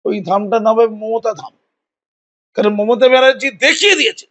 ওই ধামটার নাম হবে মমতা ধাম। কারণ মমতা ব্যানার্জি দেখিয়ে দিয়েছে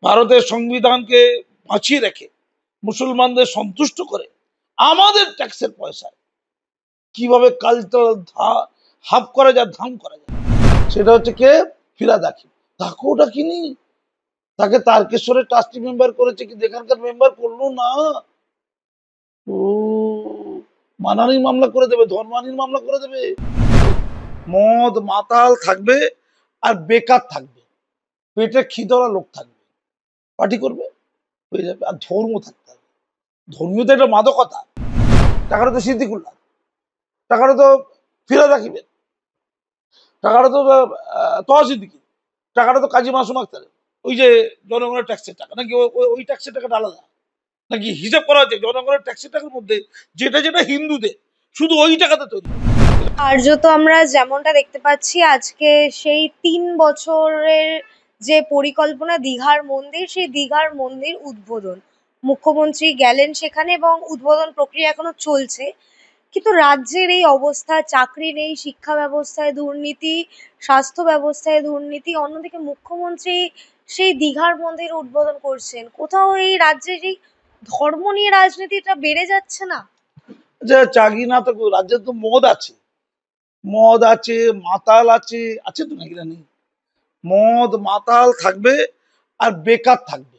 ভারতের সংবিধানকে বাঁচিয়ে রেখে মুসলমানদের সন্তুষ্ট করে আমাদের ট্যাক্সের পয়সায় কিভাবে কালচারাল হাব করা যায়, ধাম করা যায়, সেটা হচ্ছে কে? ফিরাদ হাকিম। তাকেও ডাকিনি, তাকে তারকেশ্বরের ট্রাস্টি মেম্বার করেছে, কিন্তু এখানকার মেম্বার করলো না। ও মানহানির মামলা করে দেবে, ধর্মহানির মামলা করে দেবে। মদ মাতাল থাকবে আর বেকার থাকবে, পেটে খিদরা লোক থাকবে, পার্টি করবে, হয়ে যাবে। আর ধর্ম থাকতে হবে, ধর্মীয় তো একটা মাদকতা। টাকাটা তো সিদ্দিকুল্লাহ, টাকাটা তো ফিরাদ হাকিমের, টাকাটা তো তহা সিদ্দিকি, টাকাটা তো কাজী মাসুম আক্তারের। ওই যে জনগণের ট্যাক্সের টাকা, নাকি ওই ট্যাক্সের টাকাটা আলাদা? নাকি হিসাব করা হচ্ছে জনগণের ট্যাক্সের টাকার মধ্যে যেটা যেটা হিন্দুদের, শুধু ওই টাকাতে তৈরি? কার্যত আমরা যেমনটা দেখতে পাচ্ছি আজকে সেই 3 বছরের যে পরিকল্পনা দীঘার মন্দির, সেই দীঘার মন্দির উদ্বোধন, মুখ্যমন্ত্রী গেলেন সেখানে এবং উদ্বোধন প্রক্রিয়া এখনো চলছে। কিন্তু রাজ্যের এই অবস্থা, চাকরি নেই, শিক্ষা ব্যবস্থায় দুর্নীতি, স্বাস্থ্য ব্যবস্থায় দুর্নীতি, অন্যদিকে মুখ্যমন্ত্রী সেই দীঘার মন্দির উদ্বোধন করছেন। কোথাও এই রাজ্যের এই ধর্ম নিয়ে রাজনীতিটা বেড়ে যাচ্ছে না? যে চাকরি না থাকুক, রাজ্যে তো মদ আছে, মদ আছে, মাতাল আছে, আছে তো নাকি? নেই? মদ মাতাল থাকবে আর বেকার থাকবে,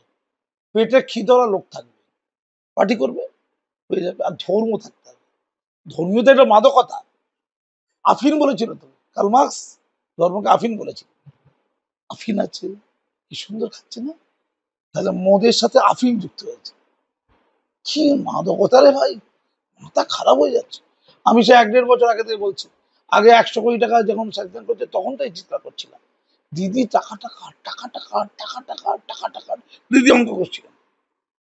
পেটে খিদরা লোক থাকবে, পার্টি করবে, হয়ে যাবে। আর ধর্ম থাকতে হবে, ধর্মীয় তো একটা মাদকতা। আফিন বলেছিল তো কার্ল মার্কস, ধর্মকে আফিন বলেছিল। আফিন আছে, কি সুন্দর খাচ্ছে না? তাহলে মদের সাথে আফিন যুক্ত হয়েছে, কি মাদকতা রে ভাই, মাথা খারাপ হয়ে যাচ্ছে। আমি সে 1-1.5 বছর আগে থেকে বলছি, আগে 100 কোটি টাকা যখন স্যাংশন করছে তখন তাই চিন্তা করছিলাম, দিদি টাকা টাকা টাকা টাকা টাকা টাকা টাকা টাকা, দিদি অঙ্ক করছিলাম।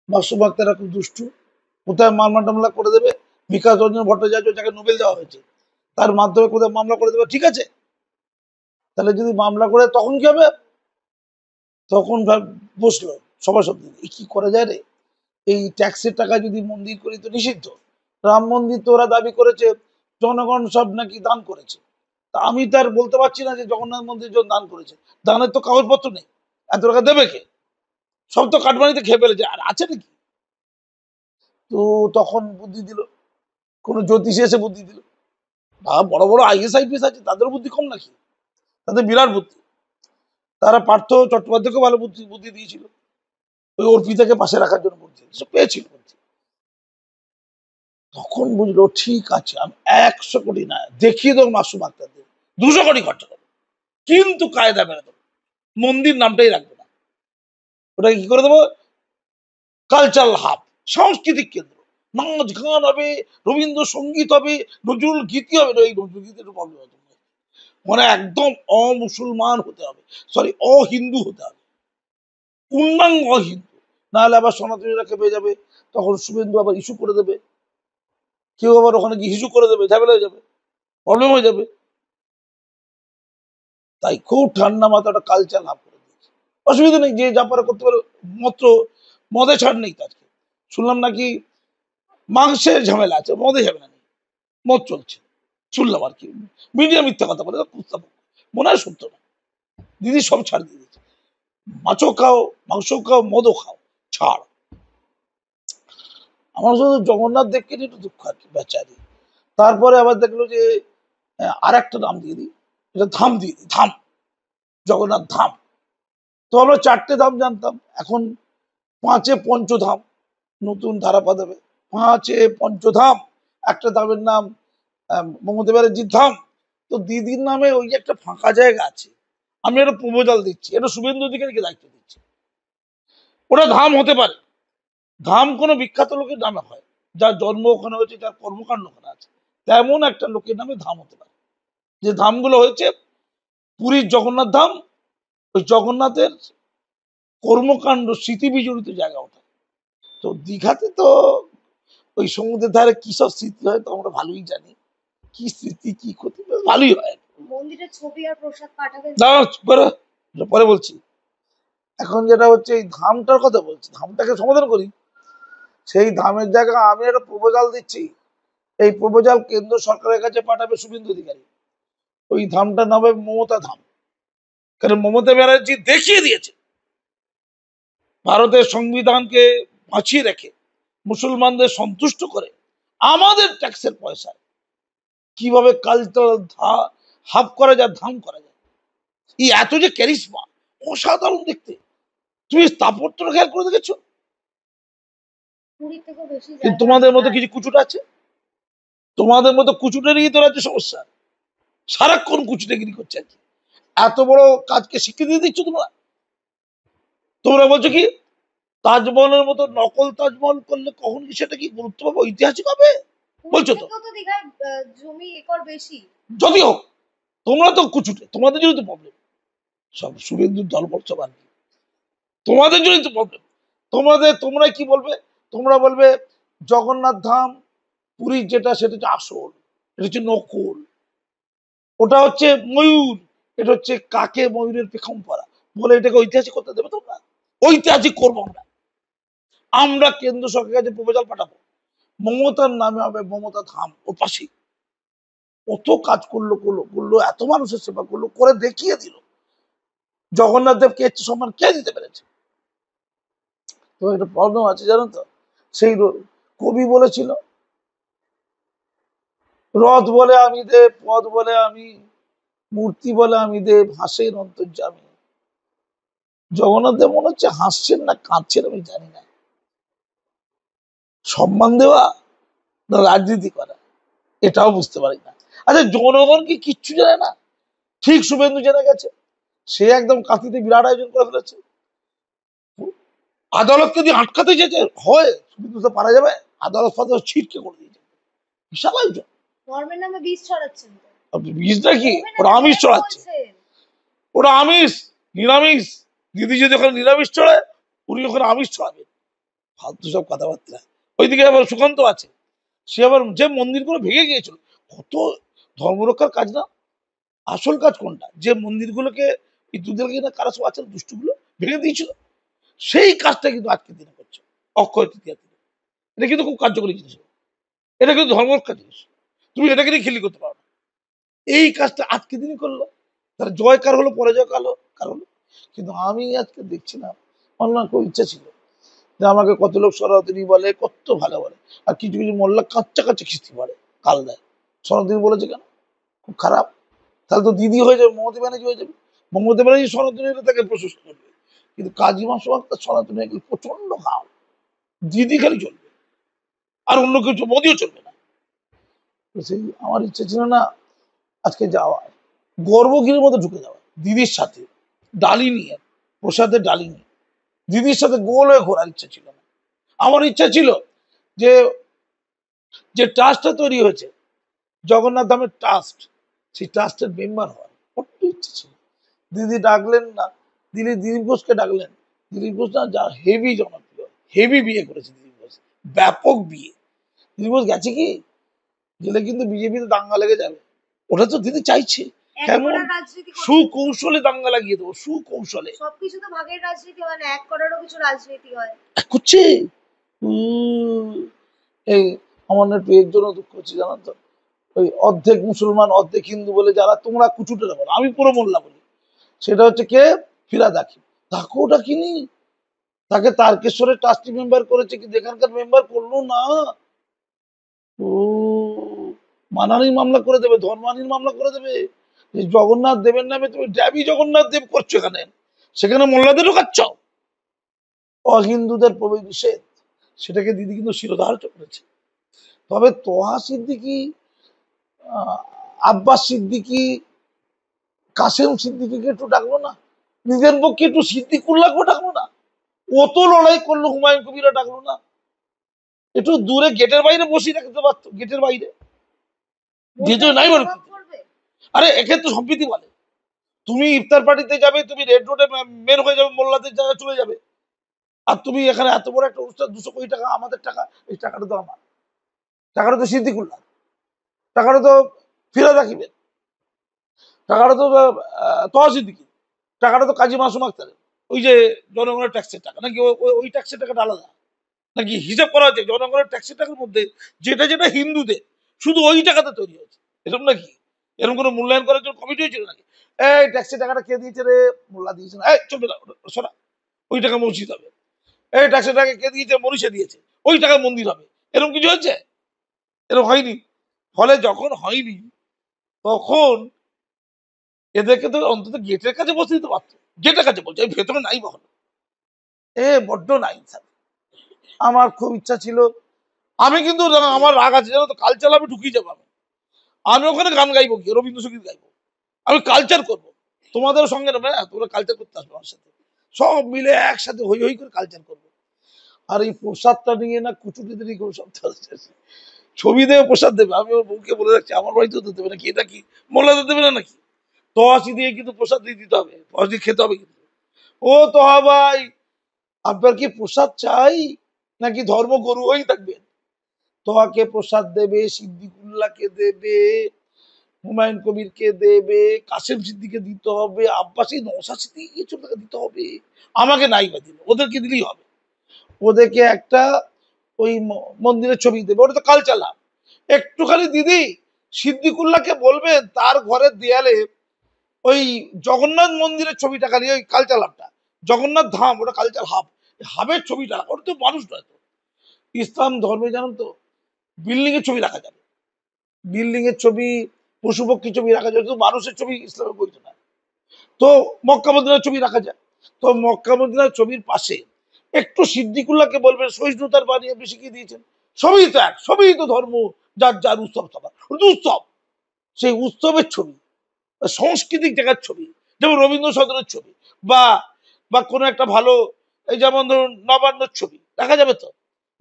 মাসুম আক্তাররা খুব দুষ্টু, কোথায় মামলা টামলা করে দেবে, বিকাশ রঞ্জন ভট্টাচার্য যাকে নোবেল দেওয়া হয়েছে তার মাধ্যমে কোথায় মামলা করে দেবে, ঠিক আছে। তাহলে যদি মামলা করে তখন কি হবে? তখন বসলো সভাসদ, কি করা যায় রে, এই ট্যাক্সের টাকা যদি মন্দির করি তো নিষিদ্ধ। রাম মন্দির তো ওরা দাবি করেছে জনগণ সব নাকি দান করেছে, তা আমি তার বলতে পারছি না যে জগন্নাথ মন্দির জন দান করেছে, দানের তো কাগজপত্র নেই, এত টাকা দেবে কে? সব তো কাটমানিতে খেয়ে ফেলেছে, আর আছে নাকি? তো তখন বুদ্ধি দিল, কোন জ্যোতিষী এসে বুদ্ধি দিল, বড় বড় আইএস আইপিএস আছে, তাদের বুদ্ধি কম নাকি? তাদের বিরাট বুদ্ধি। তারা পার্থ চট্টোপাধ্যায়কে ভালো বুদ্ধি বুদ্ধি দিয়েছিল, ওই অর্পিতাকে পাশে রাখার জন্য বুদ্ধি পেয়েছিল বুদ্ধি। তখন বুঝলো ঠিক আছে, আমি 100 কোটি না দেখিয়ে দেবো মাসুম আক্তারদের, 200 কোটি খরচা দেবো, কিন্তু কায়দা মেনে দেবো, মন্দির নামটাই রাখবো না। ওটা কি করে দেবো? কালচারাল হাব, সাংস্কৃতিক কেন্দ্র, নাচ গান হবে, রবীন্দ্রসঙ্গীত হবে, নজরুল গীতি হবে। এই নজরুল গীতের প্রবলেম হবে, মানে একদম অমুসলমান হতে হবে, সরি অহিন্দু হতে হবে, পূর্ণাঙ্গ অহিন্দু, নাহলে আবার সনাতনীরা খেপে যাবে, তখন শুভেন্দু আবার ইস্যু করে দেবে, কেউ আবার ওখানে গিয়ে ইস্যু করে দেবে, ঝামেলা হয়ে যাবে, প্রবলেম হয়ে যাবে। তাই খুব ঠান্ডা মাথাটা কালচার লাভ করে দিয়েছে, অসুবিধা নেই, যে যা পারে করতে পারে, মাত্র মদে ছাড় নেই। আজকে শুনলাম নাকি মাংসের ঝামেলা আছে, মদে ঝামেলা নেই, মদ চলছে, শুনলাম আর কি, মিডিয়া মিথ্যা কথা বলে, মনে হয় সত্য না। দিদি সব ছাড় দিয়ে দিয়েছে, মাছও খাও, মাংস খাও, মদও খাও, ছাড়। আমার শুধু জগন্নাথ দেবকে নিয়ে একটু দুঃখ আর কি, বেচারি। তারপরে আবার দেখলো যে আর একটা নাম দিয়ে দিই, এটা ধাম দিয়ে দিই, ধাম, জগন্নাথ ধাম। তো আমরা 4টে ধাম জানতাম, এখন 5-এ পঞ্চধাম নতুন ধারা পাবে, 5-এ পঞ্চধাম। একটা ধামের নাম মমতা ব্যানার্জির ধাম। তো দিদির নামে ওই যে একটা ফাঁকা জায়গা আছে, আমি একটা প্রপোজাল দিচ্ছি, এটা শুভেন্দু অধিকারীকে দায়িত্ব দিচ্ছি, ওটা ধাম হতে পারে। ধাম কোনো বিখ্যাত লোকের নামে হয়, যার জন্ম ওখানে হয়েছে, যার কর্মকাণ্ড ওখানে আছে, তেমন একটা লোকের নামে ধাম হতে পারে। যে ধামগুলো হয়েছে পুরীর জগন্নাথ ধাম, ওই জগন্নাথের কর্মকাণ্ড স্মৃতি বিজড়িত জায়গা ওঠা। তো দীঘাতে তো ওই সমুদ্রের ধারে কি সব স্মৃতি হয় তো আমরা ভালোই জানি, কি স্মৃতি কি ক্ষতি, ভালোই হয়। মন্দিরের ছবি আর প্রসাদ পাঠাবেন? পরে বলছি, এখন যেটা হচ্ছে এই ধামটার কথা বলছি, ধামটাকে সমাধান করি। সেই ধামের জায়গা আমি একটা প্রপোজাল দিচ্ছি, এই প্রপোজাল কেন্দ্র সরকারের কাছে পাঠাবে শুভেন্দু অধিকারী, ওই ধামটার নাম হবে মমতা ধাম। কারণ মমতা ব্যানার্জি দেখিয়ে দিয়েছে ভারতের সংবিধানকে বাঁচিয়ে রেখে মুসলমানদের সন্তুষ্ট করে আমাদের ট্যাক্সের পয়সায় কিভাবে কালচার হাফ করা যায়, ধাম করা যায়। এই এত যে ক্যারিশমা, অসাধারণ দেখতে। তুমি স্থাপত্য খেয়াল করে দেখেছো? কিন্তু তোমাদের মতো কিছু কুচুট আছে, তোমাদের মতো কুচুটেরই তো রাজ্য সমস্যা, সারাক্ষণ কুচুটেগিরি করছে আর কি। এত বড় কাজকে স্বীকৃতি দিচ্ছ তোমরা। তোমরা বলছো কি তাজমহলের মতো নকল তাজমহল করলে কখন কি সেটা কি গুরুত্ব পাবে, ঐতিহাসিক হবে বলছো তো? জমি একর বেশি যদি হোক, তোমরা তো কুচুটে, তোমাদের জন্য তো প্রবলেম। সব শুভেন্দুর দলবৎসব আর কি, তোমাদের জন্যই তো প্রবলেম। তোমরা কি বলবে? তোমরা বলবে জগন্নাথ ধাম পুরীর যেটা সেটা হচ্ছে আসল, এটা হচ্ছে নকল, ওটা হচ্ছে ময়ূর, এটা হচ্ছে কাকে ময়ূরের পেখম পরা, বলে এটাকে ঐতিহাসিক করতে দেবে তোমরা? ঐতিহাসিক করবো আমরা। আমরা কেন্দ্র সরকারের কাছে প্রপোজাল পাঠাবো, মমতার নামে হবে মমতা ধাম। ওর পাশেই কত কাজ করলো, এত মানুষের সেবা করলো, করে দেখিয়ে দিল। জগন্নাথ দেবকে এর চেয়ে সম্মান কে দিতে পেরেছে? তো একটা প্রবলেম আছে জানো তো। সেই কবি বলেছিল, রথ বলে আমি দেব, পথ বলে আমি, মূর্তি বলে আমি দেব, হাসের অন্তর্যামী। জগন্নাথ দেব মনে হচ্ছে হাসছেন না কাঁদছেন আমি জানি না। সম্মান দেওয়া না রাজনীতি করা, এটাও বুঝতে পারি না। আচ্ছা, জনগণ কি কিচ্ছু জানে না? ঠিক শুভেন্দু জেনে গেছে, সে একদম কাঁথিতে বিরাট আয়োজন করে ফেলেছে। আদালতকে দিয়ে আটকাতে যেতে হয়, শুভেন্দু তো পারা যাবে? আদালত ফাদালত ছিটকে করে দিয়েছে, বিশাল আয়োজন। ধর্মের নামে বিষ ছড়াচ্ছেন তো। বীজটা কি? ওরা আমিষ চড়াচ্ছে, ওরা আমিষ নিরামিষ। দিদি যদি ওখানে নিরামিষ চড়ায়, উনি ওখানে আমিষ চড়াবেন। ফালতু সব কথাবার্তা। ওইদিকে আবার সুকান্ত আছে, সে আবার যে মন্দিরগুলো ভেঙে গিয়েছিল, কত ধর্মরক্ষার কাজ না। আসল কাজ কোনটা? যে মন্দিরগুলোকে হিন্দুদেরকে না কারা সব আছে দুষ্টুগুলো ভেঙে দিয়েছিল, সেই কাজটা কিন্তু আজকে দিনে করছে, অক্ষয় তৃতীয়া দিনে। এটা কিন্তু খুব কার্যকরী জিনিস, এটা কিন্তু ধর্মরক্ষা জিনিস। তুমি এটাকে নিয়ে খেলি করতে পারো না। এই কাজটা আজকে দিনই করলো, তার জয় কার হলো, পরাজয় কার হলো। কিন্তু আমি আজকে দেখছি না, আমার খুব ইচ্ছা ছিল যে আমাকে কত লোক সনাতনী বলে, কত ভালো বলে, আর কিছু কিছু মোল্লা কাচ্চা কাচ্চা খিস্তি বলে, কাল দেয়। সনাতনী বলেছে কেন? খুব খারাপ। তাহলে তো দিদি হয়ে যাবে, মমতা ব্যানার্জি হয়ে যাবে। মমতা ব্যানার্জি সনাতনী তাকে প্রশস্ত করবে, কিন্তু কাজী মাসওয়াল তার সনাতনী হয়ে গেলে প্রচন্ড খাও, দিদি খালি চলবে, আর অন্য কিছু মোদিও চলবে না। তো সেই আমার ইচ্ছে ছিল না আজকে যাওয়া, গর্বগিরির মতো ঢুকে যাওয়া দিদির সাথে, ডালি নিয়ে, প্রসাদের ডালি নিয়ে দিদির সাথে গোল হয়ে ঘোরার ইচ্ছা ছিল না। আমার ইচ্ছা ছিল যে যে ট্রাস্টটা তৈরি হয়েছে জগন্নাথ ধামের ট্রাস্ট, সেই ট্রাস্টের মেম্বার হওয়ার বড্ড ইচ্ছে ছিল। দিদি ডাকলেন না, দিলীপ ঘোষকে ডাকলেন। দিলীপ ঘোষ না যা হেভি জনপ্রিয়, হেভি বিয়ে করেছে দিলীপ ঘোষ, ব্যাপক বিয়ে। দিলীপ ঘোষ গেছে কি, গেলে কিন্তু বিজেপিতে দাঙ্গা লেগে যাবে, ওটা তো দিদি চাইছে। কেমন সুকৌশলে দাঙ্গা লাগিয়ে দেবো, সুকৌশলে। সবকিছু তো ভাগের রাজনীতি হয় না, এক করারও কিছু রাজনীতি হয় করছে। এই আমার একটু এর জন্য দুঃখ হচ্ছে জানো তো, ওই অর্ধেক মুসলমান অর্ধেক হিন্দু বলে যারা তোমরা কুচুটেরা বলো, আমি পুরো মোল্লা বলি, সেটা হচ্ছে কে? ফিরাদ হাকিম। তাকে ওটা কিনি, তাকে তারকেশ্বরের ট্রাস্টি মেম্বার করেছে, কিন্তু এখানকার মেম্বার করলো না। ও মানহানির মামলা করে দেবে, ধর্মহানির মামলা করে দেবে। জগন্নাথ দেবের নামে তুমি ড্যাবি জগন্নাথ দেব করছো এখানে, সেখানে মোল্লাদের ঢোকাচ্ছ। অহিন্দুদের প্রবেশ নিষেধ, সেটাকে দিদি কিন্তু শিরোধার্য করেছে। তবে তোহা সিদ্দিকি, আব্বাস সিদ্দিকি, কাসেম সিদ্দিকিকে একটু ডাকলো না, নিজের পক্ষে একটু সিদ্দিকুল্লাহকে ডাকলো না, ও তো লড়াই করলো, হুমায়ুন কবিরা ডাকলো না, একটু দূরে গেটের বাইরে বসিয়ে রাখতে পারতো, গেটের বাইরে যেহেতু নাই বলে। আরে এক্ষেত্রে সম্প্রীতি বলে, তুমি ইফতার পার্টিতে যাবে, তুমি রেড রোডে মেন হয়ে যাবে, মোল্লাদের জায়গায় চলে যাবে, আর তুমি এখানে এত বড় একটা অনুষ্ঠান, 200 কোটি টাকা আমাদের টাকা, এই টাকাটা তো আমার, টাকাটা তো সিদ্দিকুল্লাহ, টাকাটা তো ফিরাদ হাকিমের, টাকাটা তো তোহা সিদ্দিকি, টাকাটা তো কাজী মাসুম আক্তারের। ওই যে জনগণের ট্যাক্সের টাকা নাকি ওই ট্যাক্সের টাকাটা আলাদা নাকি? হিসাব করা হচ্ছে জনগণের ট্যাক্সের টাকার মধ্যে যেটা যেটা হিন্দুদের, শুধু ওই টাকাতে তৈরি হয়েছে, এরকম নাকি? এরকম কোনো মূল্যায়ন করার জন্য কমিটি হয়েছিল নাকি? এই ট্যাক্সি টাকাটা কে দিয়েছে রে? মোল্লা দিয়েছে না? এই চলবে না, শোনা, ওই টাকা মসজিদ হবে। এই ট্যাক্সি টাকা কে দিয়েছে? মনীষা দিয়েছে, ওই টাকা মন্দির হবে। এরকম কিছু হয়েছে? এরকম হয়নি। ফলে যখন হয়নি তখন এদেরকে তো অন্তত গেটের কাছে বসে দিতে পারতো। গেটের কাছে বলছে, আমি ভেতরে নাই বহন। বড্ড নাই স্যার। আমার খুব ইচ্ছা ছিল, আমি কিন্তু আমার রাগ আছে জানো তো, কালচার আমি ঢুকিয়ে যাবো। আমি ওখানে গান গাইবো, কি রবীন্দ্রসঙ্গীত গাইবো, আমি কালচার করবো। তোমাদের সঙ্গে নেবে, তোমরা কালচার করতে আসবে আমার সাথে, সব মিলে একসাথে হই হই করে কালচার করবো। আর এই প্রসাদটা নিয়ে না কুচুটিদেরই সব ছবি দেবে, প্রসাদ দেবে। আমি ওর বউকে বলে রাখছি, আমার বাড়িতেও তো দেবে নাকি, এটা কি মোল্লাদের দেবে না নাকি? তহাসি দিয়ে কিন্তু প্রসাদ দিয়ে দিতে হবে, তহাসি দিয়ে খেতে হবে কিন্তু। ও তোহা ভাই, আপনার কি প্রসাদ চাই নাকি ধর্ম গরু হয়েই থাকবেন? তোহাকে প্রসাদ দেবে, সিদ্দিকুল্লাহকে দেবে, হুমায়ুন কবিরকে দেবে, কাসেম সিদ্দিকে দিতে হবে, আব্বাসী নওশাদ সিদ্দিকীকে কিছু টাকা দিতে হবে। আমাকে নাই বা দিল, ওদেরকে দিলেই হবে। ওদেরকে একটা ওই মন্দিরের ছবি দেবে, ওটা তো কালচার লাভ। একটুখানি দিদি সিদ্দিকুল্লাহকে বলবেন তার ঘরের দেয়ালে ওই জগন্নাথ মন্দিরের ছবিটা, খালি ওই কালচার হাবটা, জগন্নাথ ধাম, ওটা কালচার হাব, হাবের ছবিটা, ওটা তো মানুষ নয় তো। ইসলাম ধর্মে জানেন তো বিল্ডিং এর ছবি রাখা যাবে, বিল্ডিং এর ছবি, পশু পক্ষী ছবি রাখা যাবে, তো মানুষের ছবি ইসলামে বৈধ না। তো মক্কা মদিনার ছবি রাখা যায়। তো মক্কা মদিনার ছবির পাশে একটু সিদ্দিকুল্লাহকে বলবেন সহিষ্ণুতার বাণী আপনি শিখিয়ে দিয়েছেন, সবই তো এক, সবই তো ধর্ম, যার যার উৎসব সবার, উৎসব, সেই উৎসবের ছবি, সাংস্কৃতিক জায়গার ছবি, যেমন রবীন্দ্র সদনের ছবি, বা বা কোনো একটা ভালো, এই যেমন ধরুন নবান্নর ছবি দেখা যাবে তো,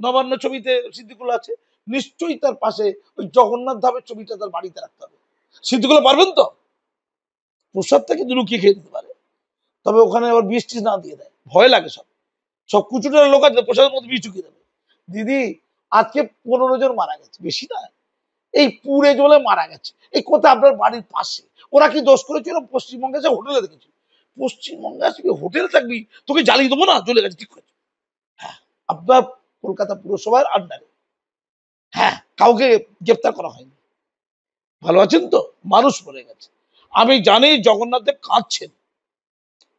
নবান্ন ছবিতে সিদ্দিকুল্লাহ আছে, নিশ্চয়ই তার পাশে ওই জগন্নাথ ধামের ছবিটা তার বাড়িতে রাখতে হবে। সিদ্দিকুল্লাহ পারবেন তো? প্রসাদটা কিন্তু লুকিয়ে খেয়ে দিতে পারে, তবে ওখানে আবার বিষ টিষ না দিয়ে দেয়, ভয় লাগে। সব সব কুচুটের লোক আছে, প্রসাদের মধ্যে বিষ ঢুকিয়ে দেবে। দিদি আজকে 15 জন মারা গেছে, বেশি না, এই পুড়ে জ্বলে মারা গেছে, এই কথা আপনার বাড়ির পাশে। ওরা কি দোষ করেছিল? পশ্চিমবঙ্গে এসে হোটেলে দেখেছি। পশ্চিমবঙ্গে আসবি হোটেল থাকবি, তোকে জ্বালিয়ে দেবো না, চলে গেছে, ঠিক করেছে। হ্যাঁ, আপনার কলকাতা পুরসভার আন্ডারে, হ্যাঁ, কাউকে গ্রেপ্তার করা হয়নি। ভালো আছেন তো? মানুষ মরে গেছে। আমি জানি জগন্নাথ দেব কাঁদছেন,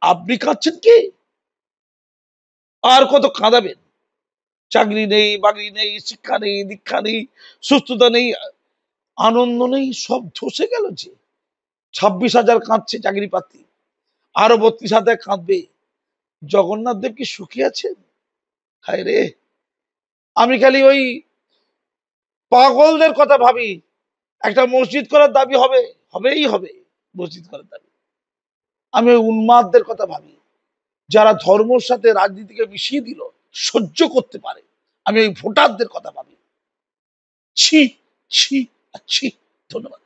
আপনি কাঁদছেন কি? আর কত কাঁদাবেন? চাকরি নেই, বাকরি নেই, শিক্ষা নেই, দীক্ষা নেই, সুস্থতা নেই, আনন্দ নেই, সব ধসে গেল যে। 26,000 কাঁদছে চাকরি প্রার্থী, আরো 32,000 কাঁদবে। জগন্নাথ দেব কি সুখী আছেন? হায় রে, আমি খালি ওই পাগলদের কথা ভাবি। একটা মসজিদ করার দাবি হবে, হবেই হবে মসজিদ করার দাবি। আমি ওই উন্মাদদের কথা ভাবি, যারা ধর্মের সাথে রাজনীতিকে মিশিয়ে দিল, সহ্য করতে পারে। আমি ওই ভোটারদের কথা ভাবি। ছি ছি ছি। ধন্যবাদ।